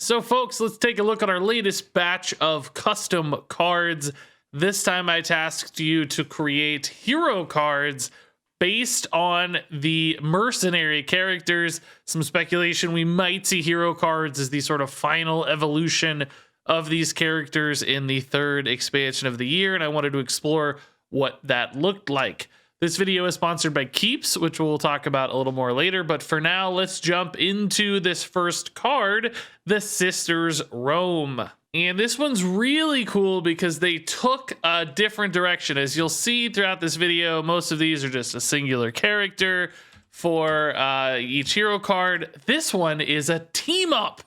So folks, let's take a look at our latest batch of custom cards. This time I tasked you to create hero cards based on the mercenary characters. Some speculation, we might see hero cards as the sort of final evolution of these characters in the third expansion of the year, and I wanted to explore what that looked like. This video is sponsored by Keeps, which we'll talk about a little more later, but for now, let's jump into this first card, the Sisters Roam. And this one's really cool because they took a different direction. As you'll see throughout this video, most of these are just a singular character for each hero card. This one is a team up,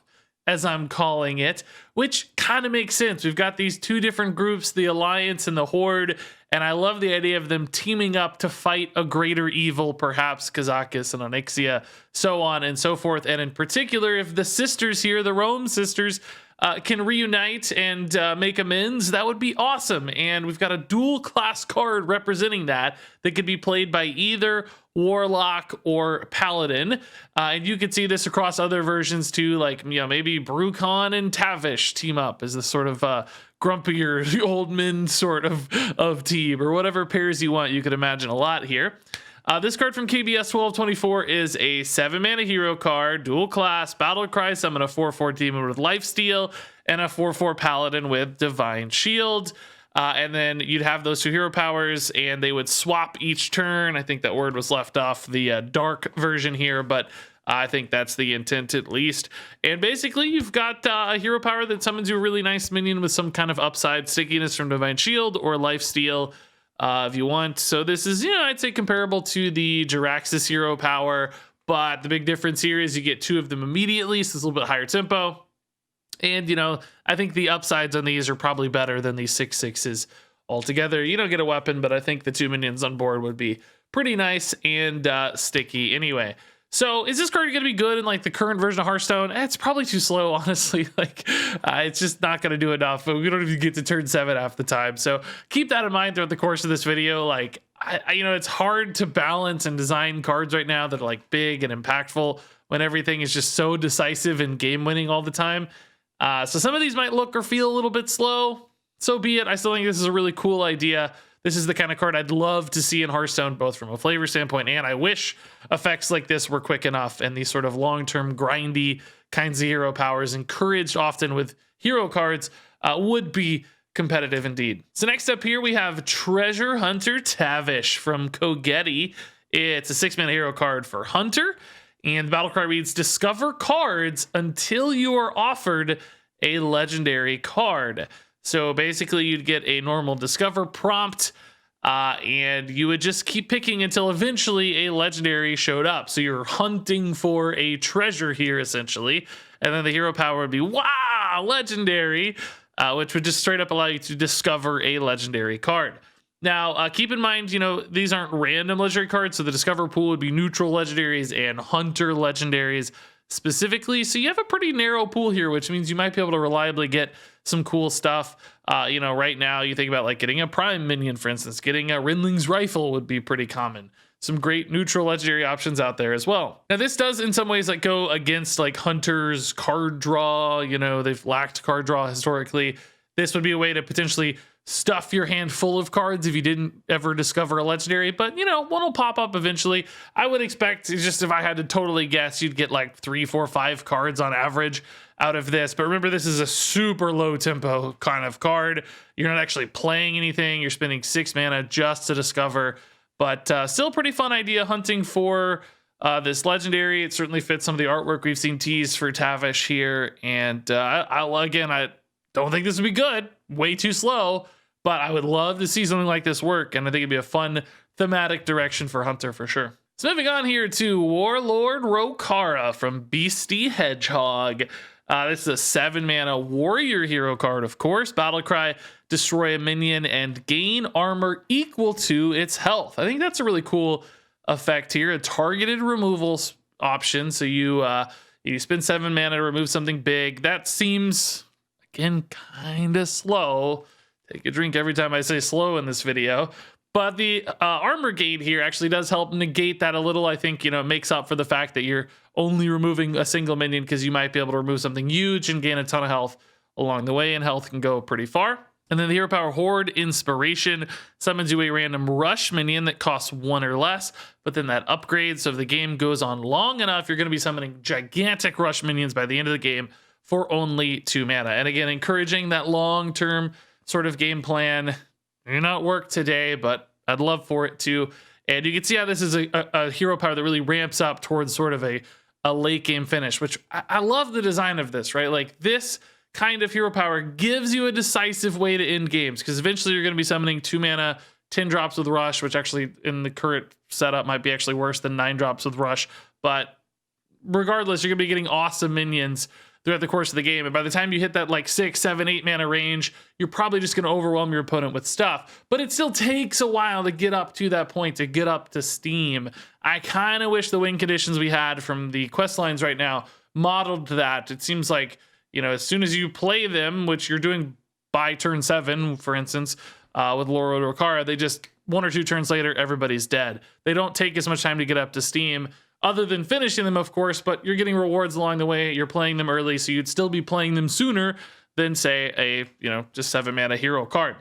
as I'm calling it, which kind of makes sense. We've got these two different groups, the Alliance and the Horde, and I love the idea of them teaming up to fight a greater evil, perhaps Kazakis and Onyxia, so on and so forth. And in particular, if the sisters here, the Rome sisters, can reunite and make amends, that would be awesome. And we've got a dual class card representing that could be played by either Warlock or Paladin. And you could see this across other versions too, like, maybe Brucon and Tavish team up as this sort of grumpier old men sort of team, or whatever pairs you want. You could imagine a lot here. This card from KBS 1224 is a 7-mana hero card, dual class, battle cry, summon a 4/4 demon with lifesteal, and a 4/4 paladin with divine shield. And then you'd have those two hero powers, and they would swap each turn. I think that word was left off the dark version here, but I think that's the intent at least. And basically, you've got a hero power that summons you a really nice minion with some kind of upside stickiness from divine shield or lifesteal, if you want. So this is, I'd say comparable to the Jiraxis hero power, but the big difference here is you get two of them immediately, so it's a little bit higher tempo. And, I think the upsides on these are probably better than these 6/6s altogether. You don't get a weapon, but I think the two minions on board would be pretty nice and sticky anyway. So is this card going to be good in like the current version of Hearthstone? It's probably too slow, honestly. It's just not going to do enough. But we don't even get to turn 7 half the time. So keep that in mind throughout the course of this video. It's hard to balance and design cards right now that are like big and impactful when everything is just so decisive and game winning all the time. So some of these might look or feel a little bit slow. So be it. I still think this is a really cool idea. This is the kind of card I'd love to see in Hearthstone, both from a flavor standpoint, and I wish effects like this were quick enough, and these sort of long-term grindy kinds of hero powers, encouraged often with hero cards, would be competitive indeed. So next up here, we have Treasure Hunter Tavish from Kogeti. It's a 6-mana hero card for Hunter, and the battle cry reads, discover cards until you are offered a legendary card. So basically you'd get a normal discover prompt, and you would just keep picking until eventually a legendary showed up. So you're hunting for a treasure here essentially. And then the hero power would be, wow, legendary, which would just straight up allow you to discover a legendary card. Now, keep in mind, these aren't random legendary cards. So the discover pool would be neutral legendaries and hunter legendaries specifically. So you have a pretty narrow pool here, which means you might be able to reliably get some cool stuff. Right now you think about like getting a prime minion, for instance, getting a Rinling's rifle would be pretty common. Some great neutral legendary options out there as well. Now this does in some ways go against like Hunter's card draw. They've lacked card draw historically. This would be a way to potentially stuff your hand full of cards if you didn't ever discover a legendary, but one will pop up eventually. I would expect, just if I had to totally guess, you'd get like 3, 4, 5 cards on average out of this. But remember, this is a super low tempo kind of card. You're not actually playing anything. You're spending 6 mana just to discover, but still pretty fun idea hunting for this legendary. It certainly fits some of the artwork we've seen teased for Tavish here. And I don't think this would be good. Way too slow, but I would love to see something like this work, and I think it'd be a fun thematic direction for Hunter for sure. So moving on here to Warlord Rokara from Beastie Hedgehog. This is a 7-mana warrior hero card, of course. Battle cry, destroy a minion and gain armor equal to its health. I think that's a really cool effect here, a targeted removals option. So you spend 7 mana to remove something big. That seems, again, kind of slow. Take a drink every time I say slow in this video. But the armor gain here actually does help negate that a little. I think, it makes up for the fact that you're only removing a single minion, because you might be able to remove something huge and gain a ton of health along the way, and health can go pretty far. And then the Hero Power Horde Inspiration summons you a random rush minion that costs 1 or less, but then that upgrades. So if the game goes on long enough, you're going to be summoning gigantic rush minions by the end of the game for only 2 mana. And again, encouraging that long-term sort of game plan. May not work today, but I'd love for it to. And you can see how this is a hero power that really ramps up towards sort of a late game finish, which I love the design of this, right? Like, this kind of hero power gives you a decisive way to end games, because eventually you're going to be summoning 2 mana, 10 drops with rush, which actually in the current setup might be actually worse than 9 drops with rush. But regardless, you're going to be getting awesome minions throughout the course of the game. And by the time you hit that like 6, 7, 8 mana range, you're probably just going to overwhelm your opponent with stuff. But it still takes a while to get up to that point, to get up to steam. I kind of wish the win conditions we had from the Questlines right now modeled that. It seems like, as soon as you play them, which you're doing by turn 7, for instance, with Laurel or Kara, they just 1 or 2 turns later, everybody's dead. They don't take as much time to get up to steam, other than finishing them, of course, but you're getting rewards along the way. You're playing them early, so you'd still be playing them sooner than, say, a just 7 mana hero card.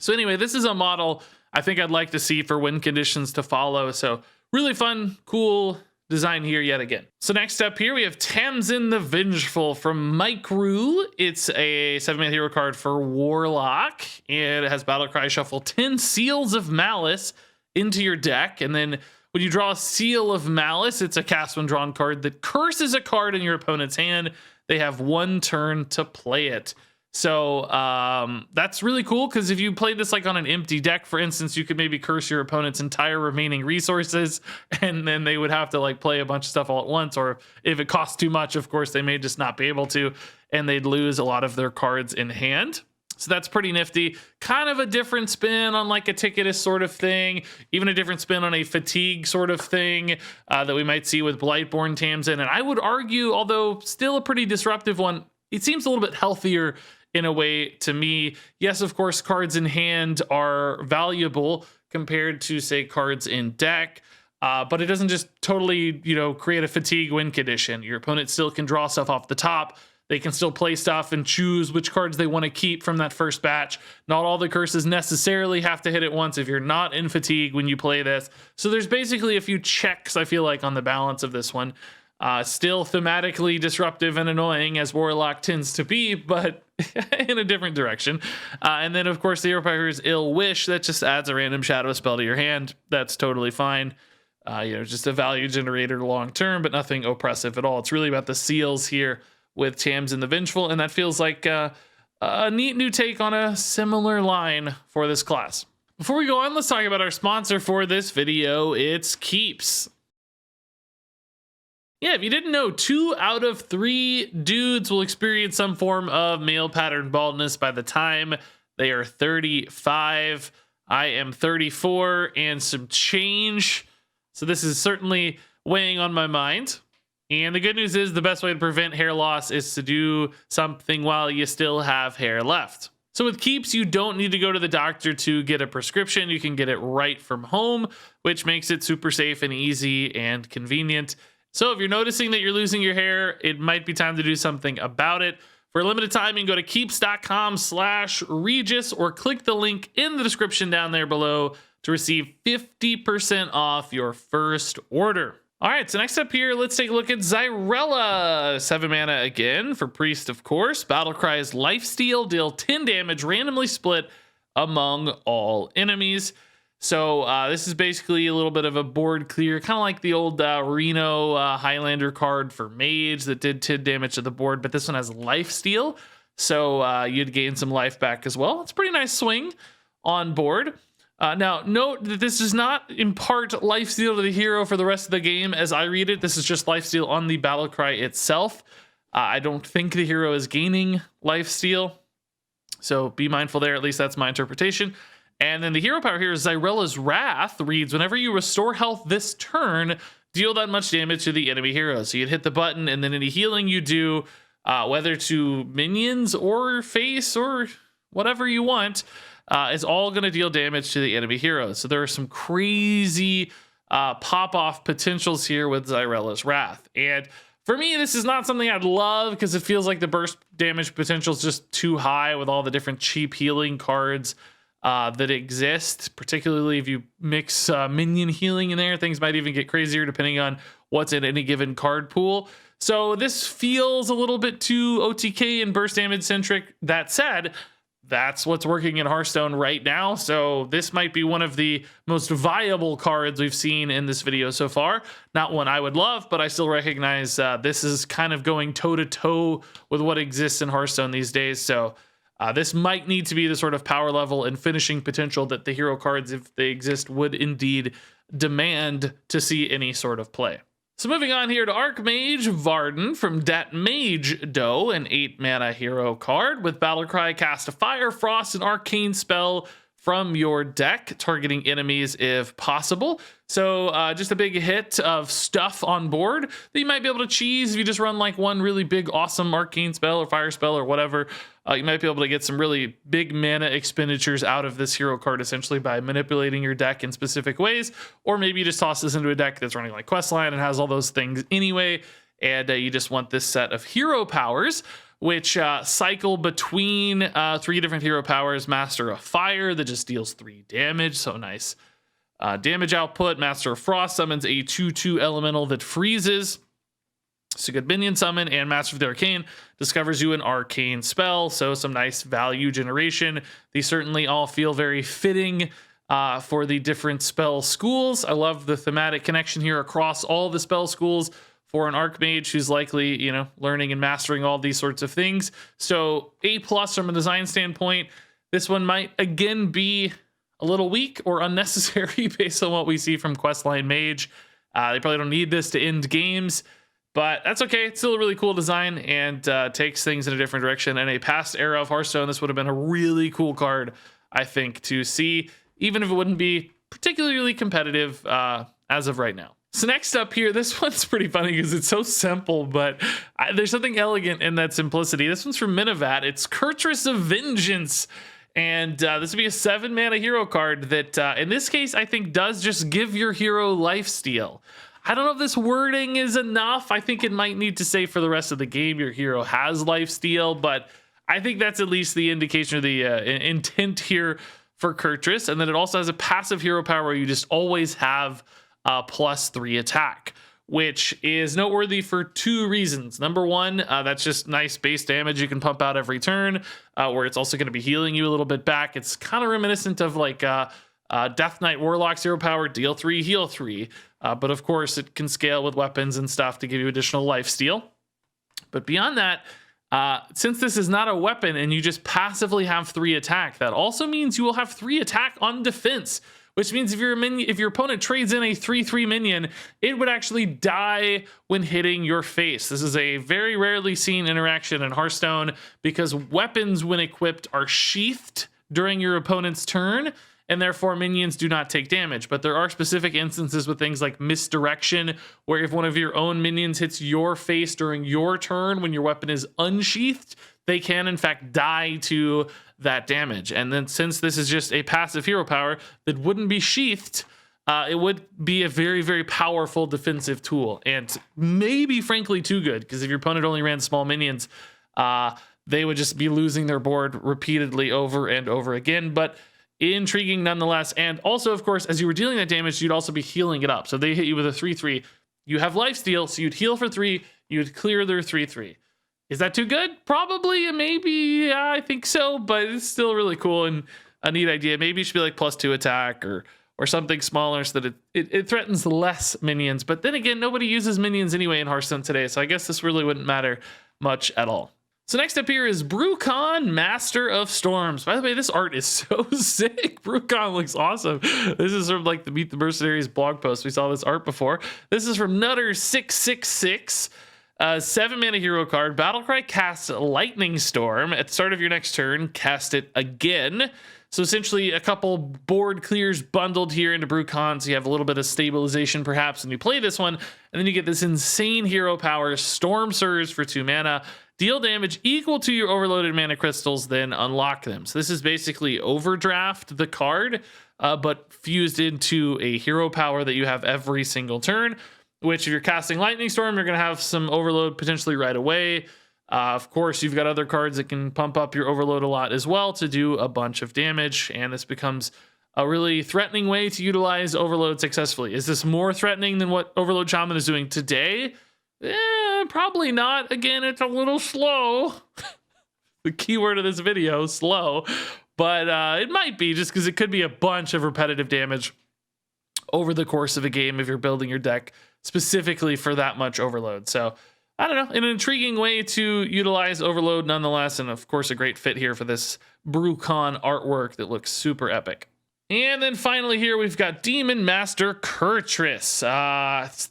So anyway, this is a model I think I'd like to see for win conditions to follow. So really fun, cool design here yet again. So next up here, we have Tamsin the Vengeful from Mike Rue. It's a 7-mana hero card for Warlock, and it has Battlecry. Shuffle 10 Seals of Malice into your deck, and then when you draw a Seal of Malice, it's a cast when drawn card that curses a card in your opponent's hand. They have 1 turn to play it. So that's really cool, because if you play this like on an empty deck, for instance, you could maybe curse your opponent's entire remaining resources, and then they would have to like play a bunch of stuff all at once. Or if it costs too much, of course, they may just not be able to, and they'd lose a lot of their cards in hand. So that's pretty nifty. Kind of a different spin on like a Ticketus sort of thing, even a different spin on a Fatigue sort of thing that we might see with Blightborn Tamsin. And I would argue, although still a pretty disruptive one, it seems a little bit healthier in a way to me. Yes, of course, cards in hand are valuable compared to, say, cards in deck, but it doesn't just totally, create a Fatigue win condition. Your opponent still can draw stuff off the top. They can still play stuff and choose which cards they want to keep from that first batch. Not all the curses necessarily have to hit at once if you're not in Fatigue when you play this. So there's basically a few checks, I feel like, on the balance of this one. Still thematically disruptive and annoying, as Warlock tends to be, but in a different direction. And then, of course, the hero power is Ill Wish. That just adds a random shadow spell to your hand. That's totally fine. Just a value generator long term, but nothing oppressive at all. It's really about the seals here with Tamsin the Vengeful, and that feels like a neat new take on a similar line for this class. Before we go on, let's talk about our sponsor for this video. It's Keeps. Yeah, if you didn't know, 2 out of 3 dudes will experience some form of male pattern baldness by the time they are 35. I am 34 and some change, so this is certainly weighing on my mind. And the good news is the best way to prevent hair loss is to do something while you still have hair left. So with Keeps, you don't need to go to the doctor to get a prescription. You can get it right from home, which makes it super safe and easy and convenient. So if you're noticing that you're losing your hair, it might be time to do something about it. For a limited time, you can go to keeps.com/Regis or click the link in the description down there below to receive 50% off your first order. All right, so next up here, let's take a look at Xyrella. 7 mana again for Priest, of course. Battlecry's Lifesteal, deal 10 damage, randomly split among all enemies. So this is basically a little bit of a board clear, kind of like the old Reno Highlander card for Mage that did 10 damage to the board, but this one has Lifesteal, so you'd gain some life back as well. It's a pretty nice swing on board. Now, note that this does not impart Lifesteal to the hero for the rest of the game. As I read it, this is just Lifesteal on the Battlecry itself. I don't think the hero is gaining Lifesteal, so be mindful there. At least that's my interpretation. And then the hero power here is Xyrella's Wrath reads, whenever you restore health this turn, deal that much damage to the enemy hero. So you'd hit the button, and then any healing you do, whether to minions or face or whatever you want, is all going to deal damage to the enemy heroes. So there are some crazy pop-off potentials here with Zyrella's Wrath. And for me, this is not something I'd love because it feels like the burst damage potential is just too high with all the different cheap healing cards that exist. Particularly if you mix minion healing in there, things might even get crazier depending on what's in any given card pool. So this feels a little bit too OTK and burst damage centric. That said, that's what's working in Hearthstone right now. So this might be one of the most viable cards we've seen in this video so far. Not one I would love, but I still recognize this is kind of going toe to toe with what exists in Hearthstone these days. So this might need to be the sort of power level and finishing potential that the hero cards, if they exist, would indeed demand to see any sort of play. So moving on here to Archmage Varden from Dat Mage Do, an 8-mana hero card. With Battlecry, cast a Fire, Frost, and Arcane spell from your deck, targeting enemies if possible. So just a big hit of stuff on board that you might be able to cheese if you just run like one really big, awesome Arcane spell or Fire spell or whatever. You might be able to get some really big mana expenditures out of this hero card essentially by manipulating your deck in specific ways. Or maybe you just toss this into a deck that's running like Questline and has all those things anyway. And you just want this set of hero powers, which cycle between 3 different hero powers. Master of Fire that just deals 3 damage. So nice damage output. Master of Frost summons a 2/2 elemental that freezes. So good minion summon. And Master of the Arcane discovers you an arcane spell. So some nice value generation. These certainly all feel very fitting for the different spell schools. I love the thematic connection here across all the spell schools for an Archmage who's likely, you know, learning and mastering all these sorts of things. So A+ from a design standpoint. This one might again be a little weak or unnecessary based on what we see from Questline Mage. They probably don't need this to end games, but that's okay. It's still a really cool design and takes things in a different direction. In a past era of Hearthstone, this would have been a really cool card, I think, to see, even if it wouldn't be particularly competitive as of right now. So next up here, this one's pretty funny because it's so simple, but there's something elegant in that simplicity. This one's from Minivat. It's Kurtress of Vengeance. And this would be a 7-mana hero card that, in this case, I think does just give your hero lifesteal. I don't know if this wording is enough. I think it might need to say for the rest of the game your hero has lifesteal, but I think that's at least the indication of the intent here for Kurtress. And then it also has a passive hero power where you just always have +3 attack, which is noteworthy for 2 reasons. Number one, that's just nice base damage you can pump out every turn, where it's also going to be healing you a little bit back. It's kind of reminiscent of like Death Knight Warlock's hero power, deal 3, heal 3. But of course, it can scale with weapons and stuff to give you additional lifesteal. But beyond that, since this is not a weapon and you just passively have 3 attack, that also means you will have 3 attack on defense. Which means if your opponent trades in a 3/3 minion, it would actually die when hitting your face. This is a very rarely seen interaction in Hearthstone because weapons, when equipped, are sheathed during your opponent's turn, and therefore minions do not take damage. But there are specific instances with things like misdirection, where if one of your own minions hits your face during your turn when your weapon is unsheathed, they can in fact die to that damage. And then since this is just a passive hero power that wouldn't be sheathed, it would be a very, very powerful defensive tool. And maybe frankly too good, because if your opponent only ran small minions, they would just be losing their board repeatedly over and over again. But intriguing nonetheless. And also, of course, as you were dealing that damage, you'd also be healing it up. So they hit you with a 3/3. You have lifesteal, so you'd heal for 3, you'd clear their 3/3. Is that too good? Probably, maybe, yeah, I think so, but it's still really cool and a neat idea. Maybe it should be like +2 attack or something smaller so that it threatens less minions. But then again, nobody uses minions anyway in Hearthstone today, so I guess this really wouldn't matter much at all. So next up here is Brucon, Master of Storms. By the way, this art is so sick. Brucon looks awesome. This is from like the Meet the Mercenaries blog post. We saw this art before. This is from Nutter666. 7-mana hero card. Battlecry, cast Lightning Storm. At the start of your next turn, cast it again. So essentially a couple board clears bundled here into Brucon, so you have a little bit of stabilization perhaps, and you play this one, and then you get this insane hero power, Storm Surge for 2 mana, deal damage equal to your overloaded mana crystals, then unlock them. So this is basically Overdraft, the card, but fused into a hero power that you have every single turn, which if you're casting Lightning Storm, you're going to have some overload potentially right away. Of course, you've got other cards that can pump up your overload a lot as well to do a bunch of damage, and this becomes a really threatening way to utilize overload successfully. Is this more threatening than what Overload Shaman is doing today? Probably not. Again, it's a little slow. The keyword of this video, slow. But it might be, just because it could be a bunch of repetitive damage over the course of a game if you're building your deck specifically for that much overload. So I don't know, an intriguing way to utilize overload nonetheless, and of course a great fit here for this Brucon artwork that looks super epic. And then finally here we've got Demon Master Kurtrus.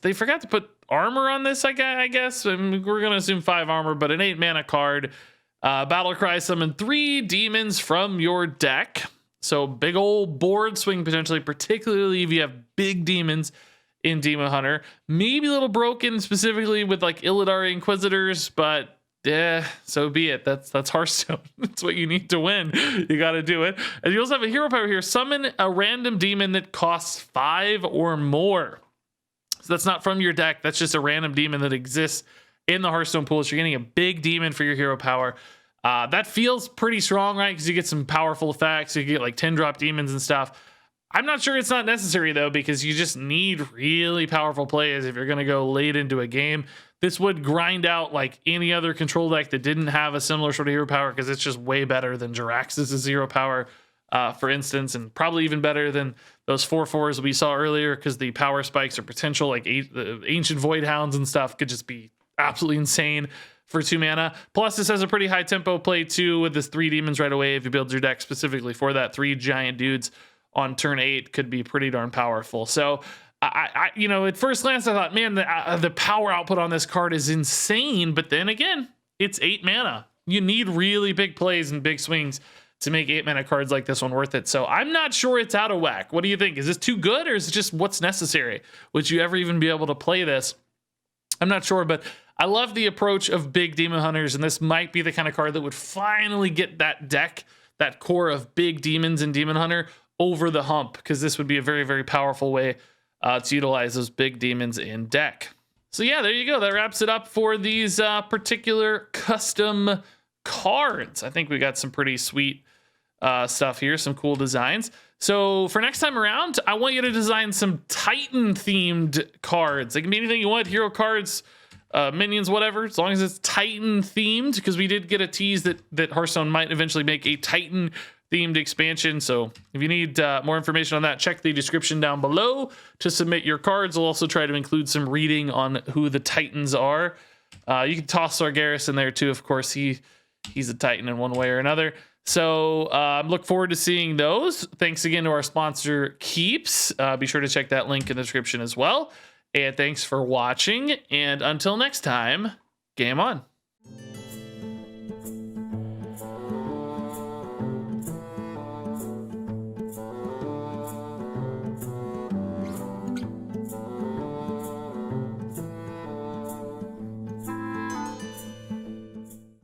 They forgot to put armor on this, I guess. I mean, we're gonna assume 5 armor, but an 8 mana card. Battle Cry, summon 3 demons from your deck. So big old board swing potentially, particularly if you have big demons in Demon Hunter. Maybe a little broken specifically with like Illidari Inquisitors, but yeah, so be it. That's Hearthstone. That's what you need to win. You got to do it. And you also have a hero power here. Summon a random demon that costs 5 or more. So that's not from your deck. That's just a random demon that exists in the Hearthstone pool. So you're getting a big demon for your hero power. That feels pretty strong, right? Because you get some powerful effects. You get like 10-drop demons and stuff. I'm not sure it's not necessary, though, because you just need really powerful plays if you're going to go late into a game. This would grind out like any other control deck that didn't have a similar sort of hero power, because it's just way better than Jirax's hero power, for instance, and probably even better than those 4/4s we saw earlier, because the power spikes or potential like the Ancient Void Hounds and stuff could just be absolutely insane for 2 mana. Plus, this has a pretty high tempo play too, with this 3 demons right away. If you build your deck specifically for that, 3 giant dudes on turn 8 could be pretty darn powerful. So I you know, at first glance I thought, man, the power output on this card is insane. But then again, it's 8 mana. You need really big plays and big swings to make 8 mana cards like this one worth it. So I'm not sure it's out of whack. What do you think? Is this too good, or is it just what's necessary? Would you ever even be able to play this? I'm not sure, but I love the approach of big Demon Hunters, and this might be the kind of card that would finally get that deck, that core of big demons in Demon Hunter, over the hump, because this would be a very, very powerful way to utilize those big demons in deck. So yeah, there you go. That wraps it up for these particular custom cards. I think we got some pretty sweet stuff here, some cool designs. So for next time around, I want you to design some Titan themed cards. They can be anything you want, hero cards, minions, whatever, as long as it's Titan themed, because we did get a tease that Hearthstone might eventually make a Titan themed expansion. So if you need more information on that, check the description down below to submit your cards. We'll also try to include some reading on who the Titans are. You can toss Sargeras in there too. Of course, he's a Titan in one way or another. So look forward to seeing those. Thanks again to our sponsor, Keeps. Be sure to check that link in the description as well. And thanks for watching. And until next time, game on.